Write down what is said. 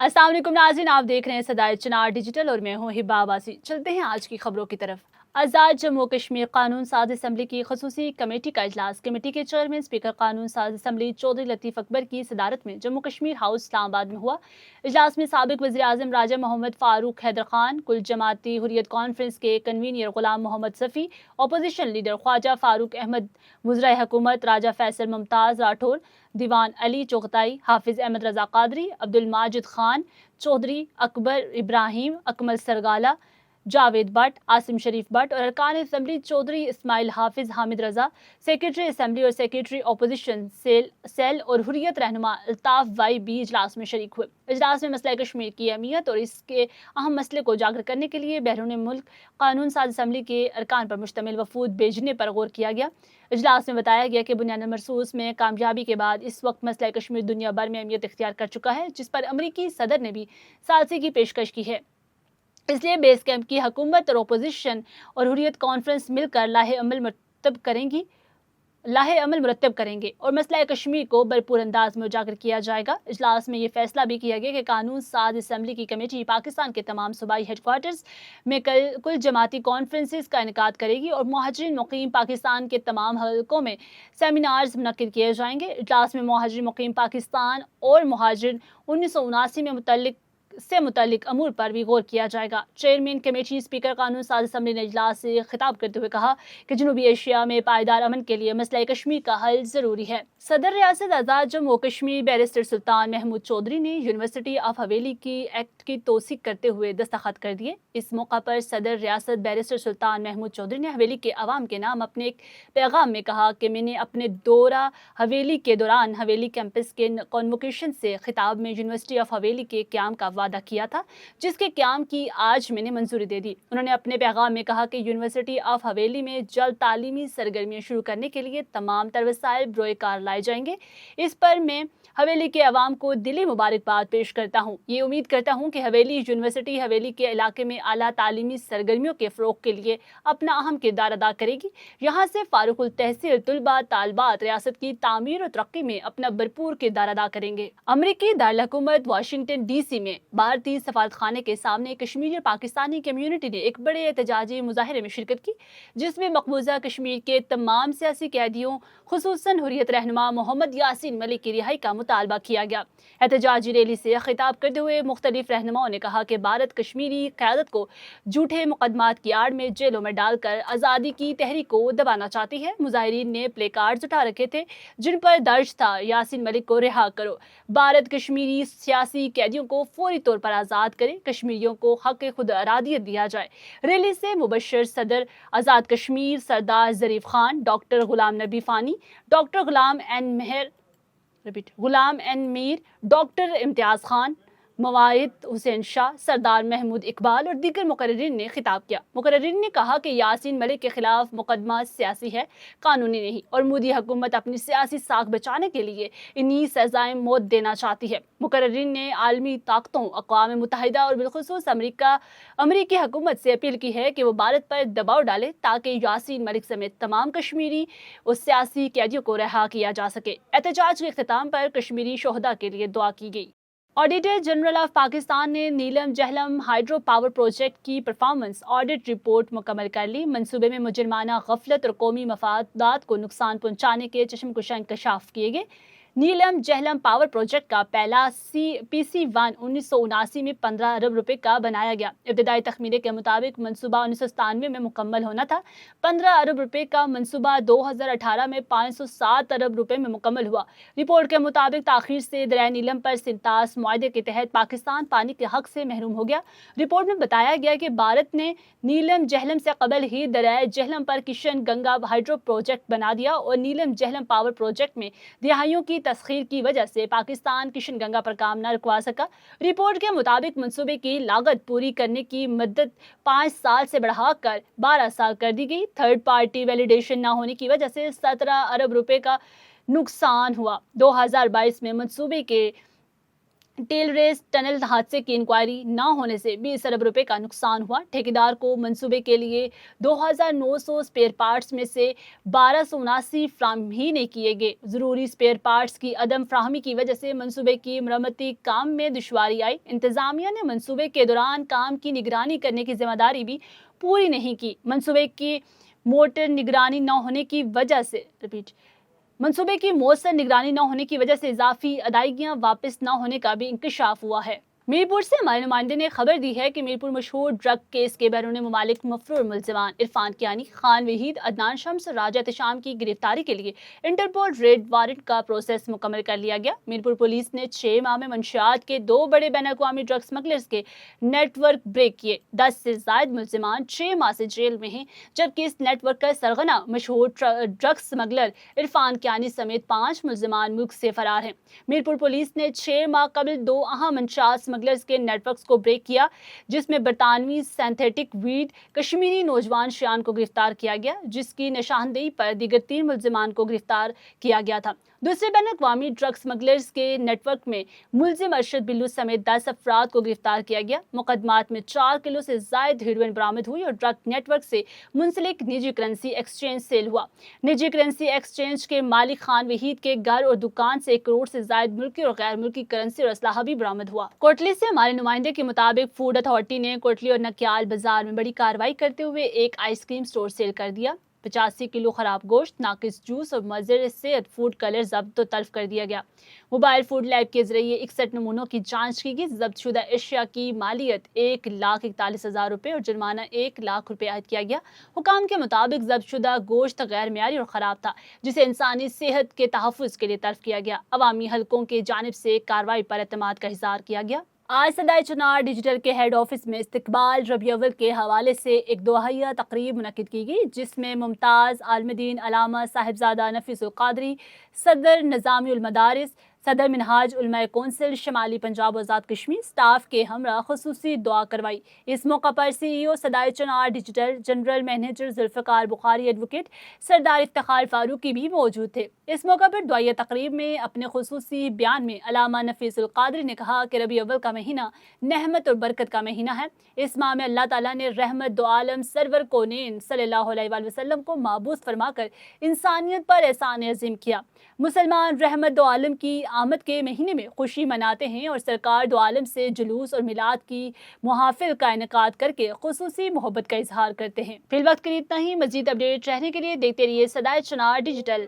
अस्सलाम वालेकुम नाज़रीन, आप देख रहे हैं सदाए चिनार डिजिटल और मैं हूँ हिबा अब्बासी। चलते हैं आज की खबरों की तरफ। आज़ाद जम्मू कश्मीर कानून साज असम्बली की खसूसी कमेटी का इजलास। कमेटी के चेयरमैन स्पीकर कानून साज असम्बली चौधरी लतीफ़ अकबर की सदारत में जम्मू कश्मीर हाउस इस्लामाबाद में हुआ। इजलास में साबिक वज़ीर आज़म राजा मोहम्मद फ़ारूक हैदर खान, कुल जमाती हुर्रियत कॉन्फ्रेंस के कन्वीनर गुलाम मोहम्मद सफ़ी, अपोजिशन लीडर ख्वाजा फ़ारूक अहमद, वज़ीर हुकूमत राजा फैसल मुमताज़ राठौर, दीवान अली चोगताई, हाफिज अहमद रजा कादरी, अब्दुल माजिद खान चौधरी, अकबर इब्राहिम, अकमल सरगाला, जावेद भट्ट, आसिम शरीफ भट्ट और अरकान असम्बली चौधरी इस्माइल हाफिज, हामिद रजा, सेक्रेटरी असम्बली और सेक्रेटरी अपोजिशन सेल और हुर्रियत रहनुमा अल्ताफ वाई भी इजलास में शरीक हुए। इजलास में मसला कश्मीर की अहमियत और इसके अहम मसले को उजागर करने के लिए बैरून मुल्क कानून साज असम्बली के अरकान पर मुश्तमिल वफूद भेजने पर गौर किया गया। इजलास में बताया गया कि बुनियाद मरसूस में कामयाबी के बाद इस वक्त मसला कश्मीर दुनिया भर में अहमियत इख्तियार कर चुका है, जिस पर अमरीकी सदर ने भी सालसी की पेशकश की है। इसलिए बेस कैंप की हुकूमत और अपोजिशन और हुर्रियत कॉन्फ्रेंस मिलकर लाहे अमल मुरतब करेंगे और मसला कश्मीर को भरपूर अंदाज में उजागर किया जाएगा। इजलास में ये फैसला भी किया गया कि कानून साज असम्बली की कमेटी पाकिस्तान के तमाम सूबाई हेडक्वार्टर्स में कुल जमाती कॉन्फ्रेंसेस का इनेकाद करेगी और मुहाजिरीन मुकीम पाकिस्तान के तमाम हलकों में सेमिनार्स मुनक्किद किए जाएंगे। इजलास में मुहाजिरीन मुकीम पाकिस्तान और मुहाजिरीन 1979 में मुतल्लिक अमूर पर भी गौर किया जाएगा। चेयरमैन कमेटी स्पीकर कानून साज असम्बली ने इजलास से खिताब करते हुए कहा कि जनूबी एशिया में पायदार अमन के लिए मसला कश्मीर का हल जरूरी है। सदर रियासत आज़ाद जम्मू कश्मीर बैरिस्टर सुल्तान महमूद चौधरी ने यूनिवर्सिटी ऑफ हवेली की एक्ट की तौसीक करते हुए दस्तखत कर दिए। इस मौका पर सदर रियासत बैरिस्टर सुल्तान महमूद चौधरी ने हवेली के अवाम के नाम अपने एक पैगाम में कहा कि मैंने अपने दौरा हवेली के दौरान हवेली कैंपस के कॉन्वोकेशन से खिताब में यूनिवर्सिटी ऑफ हवेली के क्याम का वादा किया था, जिसके क्याम की आज मैंने मंजूरी दे दी। उन्होंने अपने पैगाम में कहा कि यूनिवर्सिटी ऑफ हवेली में जल्द तालीमी सरगर्मियां शुरू करने के लिए तमाम तरवसाइल बरोकार लाए जाएंगे। इस पर मैं हवेली के अवाम को दिली मुबारकबाद पेश करता हूँ। ये उम्मीद करता हूँ कि हवेली यूनिवर्सिटी हवेली के इलाके में आला तालीमी सरगर्मियों के फ़रोग़ के लिए अपना अहम किरदार अदा करेगी। यहाँ से फारुकुल तहसील तलबा तालबात रियासत की तामीर और तरक्की में अपना भरपूर किरदार अदा करेंगे। अमरीकी दारुल हुकूमत वाशिंगटन DC में भारतीय सफारत खाने के सामने कश्मीरी और पाकिस्तानी कम्यूनिटी ने एक बड़े एहतजाजी मुजाहरे में शिरकत की, जिसमें मकबूजा कश्मीर के तमाम सियासी कैदियों खुसूसन हुर्रियत रहनुमा मोहम्मद यासीन मलिक की रिहाई का मुतालबा किया गया। एहतजाजी रैली से खिताब करते हुए मुख्तलिफ रहनुमाओं ने कहा कि भारत कश्मीरी क़यादत को झूठे मुकदमात की आड़ में जेलों में डालकर आज़ादी की तहरीक को दबाना चाहती है। मुजाहिरीन ने प्ले कार्ड्स उठा रखे थे जिन पर दर्ज था यासीन मलिक को रिहा करो, भारत कश्मीरी सियासी कैदियों को फौरी तौर पर आज़ाद करे, कश्मीरियों को हक खुद इरादियत दिया जाए। रैली से मुबश्शिर सदर आज़ाद कश्मीर सरदार ज़रीफ खान, डॉक्टर गुलाम नबी फ़ानी, डॉक्टर गुलाम एन मीर, डॉक्टर इम्तियाज़ खान, मवाहिद हुसैन शाह, सरदार महमूद इकबाल और दीगर मुकर्रिरीन ने खिताब किया। मुकर्रिरीन ने कहा कि यासीन मलिक के खिलाफ मुकदमा सियासी है, कानूनी नहीं, और मोदी हुकूमत अपनी सियासी साख बचाने के लिए इन्हीं सजाएं मौत देना चाहती है। मुकर्रिरीन ने आलमी ताकतों, अक़वाम मुत्तहिदा और बिलखुसूस अमरीकी हुकूमत से अपील की है कि वो भारत पर दबाव डाले ताकि यासीन मलिक समेत तमाम कश्मीरी और सियासी कैदियों को रिहा किया जा सके। एहतजाज के इख्तिताम पर कश्मीरी शोहदा के लिए दुआ की गई। ऑडिटर जनरल ऑफ पाकिस्तान ने नीलम जहलम हाइड्रो पावर प्रोजेक्ट की परफॉर्मेंस ऑडिट रिपोर्ट मुकम्मल कर ली। मंसूबे में मुजरमाना गफलत और कौमी मफादात को नुकसान पहुंचाने के चश्मकुशा इंकशाफ किए गए। नीलम जहलम पावर प्रोजेक्ट का पहला PC1 1979 में 15 अरब रुपए का बनाया गया। इब्तदाई तखमीने के मुताबिक मंसूबा 1997 में मुकम्मल होना था। 15 अरब रुपए का मंसूबा 2018 में 507 अरब रुपए में मुकम्मल हुआ। रिपोर्ट के मुताबिक ताखीर से दरिया नीलम पर सिंतास मुआहदे के तहत पाकिस्तान पानी के हक से महरूम हो गया। रिपोर्ट में बताया गया कि भारत ने नीलम जहलम से कबल ही दरिया जहलम पर किशन गंगा हाइड्रो प्रोजेक्ट बना दिया और नीलम जहलम पावर प्रोजेक्ट में रिहाइयों की तस्खीर की वजह से पाकिस्तान किशन गंगा पर काम न रुकवा सका। रिपोर्ट के मुताबिक मंसूबे की लागत पूरी करने की मुद्दत 5 साल से बढ़ाकर 12 साल कर दी गई। थर्ड पार्टी वैलिडेशन न होने की वजह से 17 अरब रुपए का नुकसान हुआ। 2022 में मंसूबे के टेल रेस टनल हादसे की इंक्वायरी न होने से 20 अरब रुपए का नुकसान हुआ। ठेकेदार को मंसूबे के लिए 2,900 स्पेयर पार्ट्स में से 1279 फ्राहम ही नहीं किए गए। जरूरी स्पेयर पार्ट्स की अदम फ्राहमी की वजह से मंसूबे की मरम्मती काम में दुश्वारी आई। इंतजामिया ने मंसूबे के दौरान काम की निगरानी करने की जिम्मेदारी भी पूरी नहीं की। मंसूबे की मोटर निगरानी न होने की वजह से मंसूबे की मौसर निगरानी न होने की वजह से इजाफी अदायगियां वापस न होने का भी इंकशाफ हुआ है। मीरपुर से हमारे नुमाइंदे ने खबर दी है कि मीरपुर मशहूर ड्रग केस के बैरून मुमालिक मफरूर मुल्जिमान इरफान कियानी, खान वहीद, अदनान शम्स और राजा एहतशाम की गिरफ्तारी के लिए इंटरपोल रेड वारंट का प्रोसेस मुकम्मल कर लिया गया। मीरपुर पुलिस ने 6 माह में मंशियात के 2 बड़े बैन अवी ड्रग स्मगलर्स के नेटवर्क ब्रेक किए। 10 से जायद मुल्जिमान 6 माह से जेल में हैं, जबकि इस नेटवर्क का सरगना मशहूर ड्रग स्मगलर इरफान कियानी समेत 5 मुल्जिमान मुल्क से फरार हैं। मीरपुर पुलिस ने 6 माह कबल 2 अहम मंशियात स्मगलर्स के नेटवर्क्स को ब्रेक किया, जिसमें बरतानवी सिंथेटिक वीड कश्मीरी नौजवान शियान को गिरफ्तार किया गया, जिसकी निशानदेही पर दीगर 3 मुल्जिमान को गिरफ्तार किया गया था। दूसरे बैन अवी ड्रग स्मगलर्स के नेटवर्क में मुल्जिम अरशद बिल्लू समेत 10 अफराद को गिरफ्तार किया गया। मुकदमात में 4 किलो से जायद हेरोइन बरामद हुई और ड्रग नेटवर्क से मुंसलिक निजी करेंसी एक्सचेंज सेल हुआ। निजी करेंसी एक्सचेंज के मालिक खान वहीद के घर और दुकान से 1 करोड़ से जायद मुल्की और गैर मुल्की करेंसी और असलाहा भी बरामद हुआ। कोटली से हमारे नुमाइंदे के मुताबिक फूड अथॉरिटी ने कोटली और नक्याल बाजार में बड़ी कार्रवाई करते हुए एक आइसक्रीम स्टोर सेल कर दिया। 85 किलो खराब गोश्त, नाकिस जूस और मज़र सेहत फूड कलर जब्त और तल्फ कर दिया गया। मोबाइल फूड लैब के जरिए 61 नमूनों की जांच की गई। जब्त शुदा एशिया की मालियत 1,41,000 रुपये और जुर्माना 1 लाख रुपये आयद किया गया। हुकाम के मुताबिक जब्त शुदा गोश्त गैर मियारी और ख़राब था, जिसे इंसानी सेहत के तहफ़्फ़ुज़ के लिए तल्फ किया गया। अवामी हलकों की जानिब से कार्रवाई पर एतमाद का इज़हार किया गया। आज सदाए चनार डिजिटल के हेड ऑफिस में इस्तकबाल रबीउल अव्वल के हवाले से एक दोहैया तकरीब मुनक्किद की गई, जिसमें मुमताज़ आलमदीन अलामा साहिबजादा नफीस उल क़ादरी, सदर निज़ामी उल मदारिस, सदर मिनहाज उलमा कौंसिल शिमाली पंजाब आज़ाद कश्मीर स्टाफ के हमरा खुसूसी दुआ करवाई। इस मौका पर CEO Sadae Chinar digital general manager Zulfiqar Bukhari advocate Sardar Iftikhar Farooqui भी मौजूद थे। इस मौका पर दुआया तकरीब में अपने खुसूसी बयान में अलामा नफीस उल क़ादरी ने कहा कि रबीउल अव्वल का महीना रहमत और बरकत का महीना है। इस माह में अल्लाह ताला ने रहमत दो आलम सरवर कौनैन सल्लल्लाहु अलैहि वसल्लम को माबूस फरमाकर इंसानियत पर एहसान अज़ीम किया। मुसलमान रहमत दो आलम की आमद के महीने में खुशी मनाते हैं और सरकार दो आलम से जुलूस और मिलाद की मुहाफिल का इनेकाद करके खुसूसी मोहब्बत का इजहार करते हैं। फिल वक्त के लिए इतना ही। मजीद अपडेट रहने के लिए देखते रहिए सदाए चनार डिजिटल।